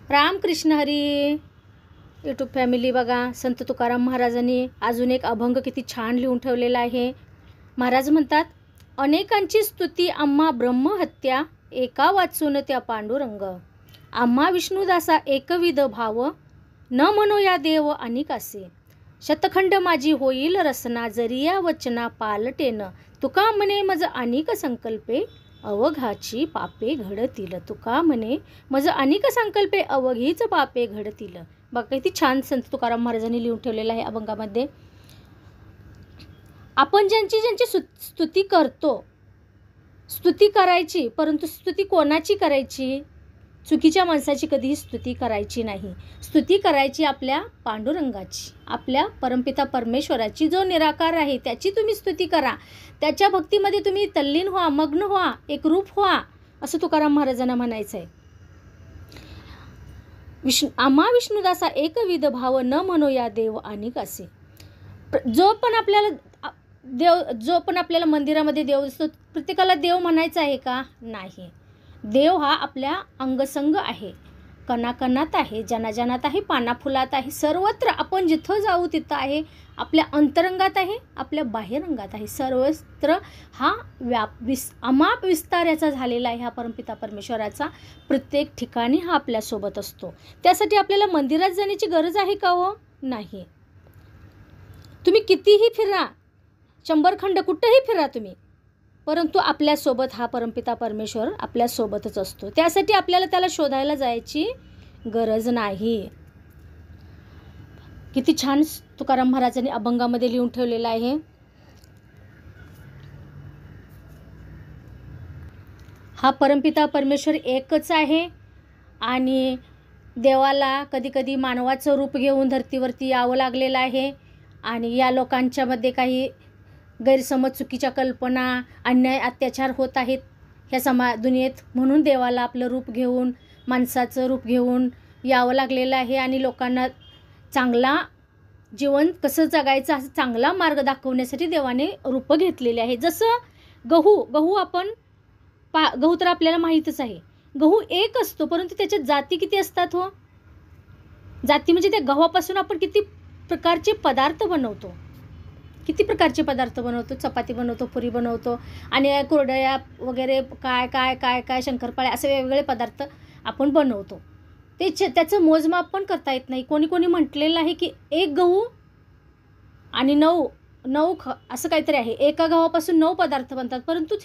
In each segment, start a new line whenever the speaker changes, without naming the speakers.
Ramakrishna Hari YouTube family. बघा, संत तुकाराम महाराजांनी अजून एक अभंग किती छान लिहून ठेवलेला आहे. महाराज म्हणतात, अनेकांची स्तुती आम्हा ब्रह्महत्या, एका वाचून त्या पांडुरंग. आम्हा विष्णुदासा एकविध भाव, न म्हणो या देव अनिकासे. शतखंड माझी होईल रसना, जरिया वचना पालटेन. तुका म्हणे मज अनेक संकल्पे, अवघाची पापे घडतील. तुका म्हणे मज अनेक संकल्पे, अवघीच पापे घडतील. बघा किती छान संत तुकाराम महाराजांनी लिहून ठेवलेलं आहे अभंगामध्ये. आपण ज्यांची स्तुती करतो, स्तुती करायची, परंतु स्तुती कोणाची करायची? चुकीच्या माणसाची कधीही स्तुती करायची नाही. स्तुती करायची आपल्या पांडुरंगाची, आपल्या परमपिता परमेश्वराची, जो निराकार आहे त्याची तुम्ही स्तुती करा. त्याच्या भक्तीमध्ये तुम्ही तल्लीन व्हा, मग्न व्हा, एकरूप व्हा, असं तुकाराम महाराजांना म्हणायचं आहे. आम्हा विष्णुदासा एकविध भाव, न म्हणो या देव अनिकासे. जो पण आपल्याला मंदिरामध्ये देव दिसतो, प्रत्येकाला देव म्हणायचा आहे का? नाही. देव हा आपल्या अंगसंग आहे, कणाकणात आहे, जनाजनात आहे, पानाफुलात आहे, सर्वत्र आपण जिथं जाऊ तिथं आहे. आपल्या अंतरंगात आहे, आपल्या बाह्यरंगात आहे, सर्वत्र हा अमाप विस्तार याचा झालेला आहे. हा परमपिता परमेश्वराचा प्रत्येक ठिकाणी हा आपल्यासोबत असतो. त्यासाठी आपल्याला मंदिरात जाण्याची गरज आहे का हो? नाही. तुम्ही कितीही फिरा, 100 खंड कुठंही फिरा तुम्ही, परंतु आपल्यासोबत हा परमपिता परमेश्वर आपल्यासोबतच असतो. त्यासाठी आपल्याला त्याला शोधायला जायची गरज नाही. किती छान तुकाराम महाराजांनी अभंगामध्ये लिहून ठेवलेला आहे. हा परमपिता परमेश्वर एकच आहे आणि देवाला कधी कधी मानवाचं रूप घेऊन धर्तीवरती यावं लागलेलं आहे. आणि या लोकांच्यामध्ये काही गैरसमज, चुकीच्या कल्पना, अन्याय, अत्याचार होत आहेत ह्या दुनियेत, म्हणून देवाला आपलं रूप घेऊन, माणसाचं रूप घेऊन यावं लागलेलं आहे. आणि लोकांना चांगला जीवन कसं जगायचं असं चांगला मार्ग दाखवण्यासाठी देवाने रूपं घेतलेली आहे. जसं गहू आपण गहू तर आपल्याला माहीतच आहे. गहू एक असतो, परंतु त्याच्यात जाती किती असतात हो? जाती म्हणजे त्या गव्हापासून आपण किती प्रकारचे पदार्थ बनवतो, चपाती बनवतो, पुरी बनवतो, आणि कुरडया वगैरे काय शंकरपाळ्या, असे वेगवेगळे पदार्थ आपण बनवतो. त्याचं मोजमाप पण करता येत नाही. कोणी म्हटलेलं आहे की 1 गहू आणि 9 असं काहीतरी आहे. एका गव्हापासून 9 पदार्थ बनतात, परंतु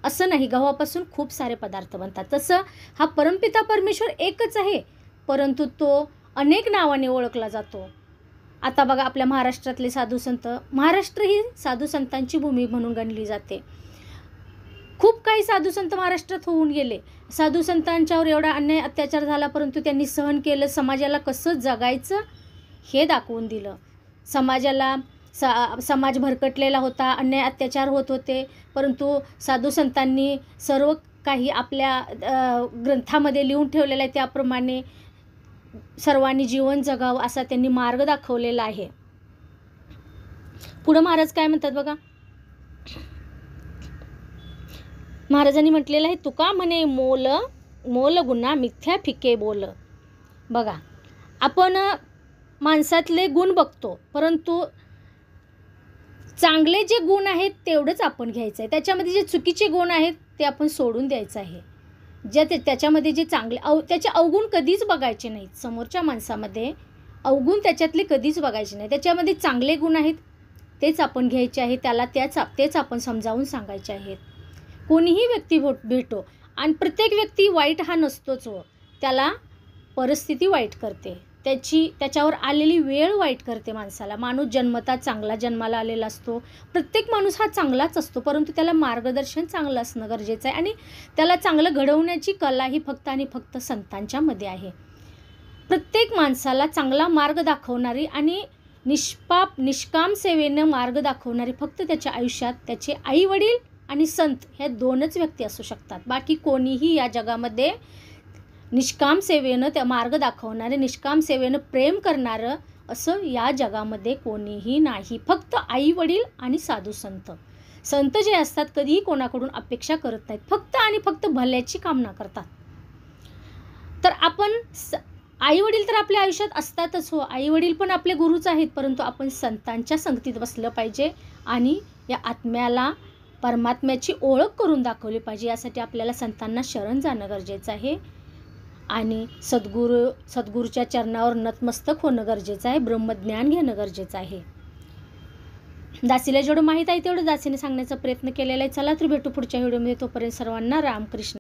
असं नाही. गव्हापासून खूप सारे पदार्थ बनतात. तसं हा परमपिता परमेश्वर एकच आहे, परंतु तो अनेक नावाने ओळखला जातो. आता बघा, आपल्या महाराष्ट्रातले साधू संत, महाराष्ट्र ही साधू संतांची भूमी म्हणून गणली जाते. खूप काही साधू संत महाराष्ट्रात होऊन गेले. साधू संतांच्यावर एवढा अन्याय अत्याचार झाला, परंतु त्यांनी सहन केलं. समाजाला कसं जगायचं हे दाखवून दिलं. समाज भरकटलेला होता, अन्याय अत्याचार होत होते, परंतु साधू संतांनी सर्व काही आपल्या ग्रंथामध्ये लिहून ठेवलेलं आहे. त्याप्रमाणे सर्वांनी जीवन जगावं असा त्यांनी मार्ग दाखवलेला आहे. पुढं महाराज काय म्हणतात बघा. महाराजांनी म्हटलेलं आहे, तुका म्हणे मोल गुन्हा, मिथ्या फिके बोल. बघा, आपण माणसातले गुण बघतो, परंतु चांगले जे गुण आहेत तेवढंच आपण घ्यायचं आहे. त्याच्यामध्ये जे चुकीचे गुण आहेत ते आपण सोडून द्यायचं आहे. त्याच्यामध्ये जे चांगले त्याचे अवगुण कधीच बघायचे नाहीत. समोरच्या माणसामध्ये अवगुण त्याच्यातले कधीच बघायचे नाही. त्याच्यामध्ये चांगले गुण आहेत तेच आपण घ्यायचे आहे. त्याला तेच आपण समजावून सांगायचे आहेत. कोणीही व्यक्ती भेटो, आणि प्रत्येक व्यक्ती वाईट हा नसतोच हो. त्याला परिस्थिती वाईट करते, त्याच्यावर आलेली वेळ वाईट करते माणसाला. माणूस जन्मता चांगला जन्माला आलेला असतो. प्रत्येक माणूस हा चांगलाच असतो, परंतु त्याला मार्गदर्शन चांगलं असणं गरजेचं आहे. आणि त्याला चांगलं घडवण्याची कला ही फक्त आणि फक्त संतांच्या मध्ये आहे. प्रत्येक माणसाला चांगला मार्ग दाखवणारी आणि निष्काम सेवेनं मार्ग दाखवणारी फक्त त्याच्या आयुष्यात त्याचे आई वडील आणि संत ह्या 2च व्यक्ती असू शकतात. बाकी कोणीही या जगामध्ये निष्काम सेवेनं त्या मार्ग दाखवणारे, निष्काम सेवेनं प्रेम करणारं असं या जगामध्ये कोणीही नाही. फक्त आई वडील आणि साधू संत जे असतात कधीही कोणाकडून अपेक्षा करत नाहीत, फक्त आणि फक्त भल्याची कामना करतात. तर आपण आईवडील तर आपल्या आयुष्यात असतातच हो, आईवडील पण आपले गुरुच आहेत, परंतु आपण संतांच्या संगतीत बसलं पाहिजे आणि या आत्म्याला परमात्म्याची ओळख करून दाखवली पाहिजे. यासाठी आपल्याला संतांना शरण जाणं गरजेचं आहे आणि सद्गुरूच्या चरणावर नतमस्तक होणं गरजेचं आहे. ब्रह्मज्ञान घेणं गरजेचं आहे. दासीला जेवढं माहीत आहे तेवढं दासीने सांगण्याचा प्रयत्न केलेला आहे. चला तर भेटू पुढच्या व्हिडिओमध्ये. तोपर्यंत सर्वांना रामकृष्ण.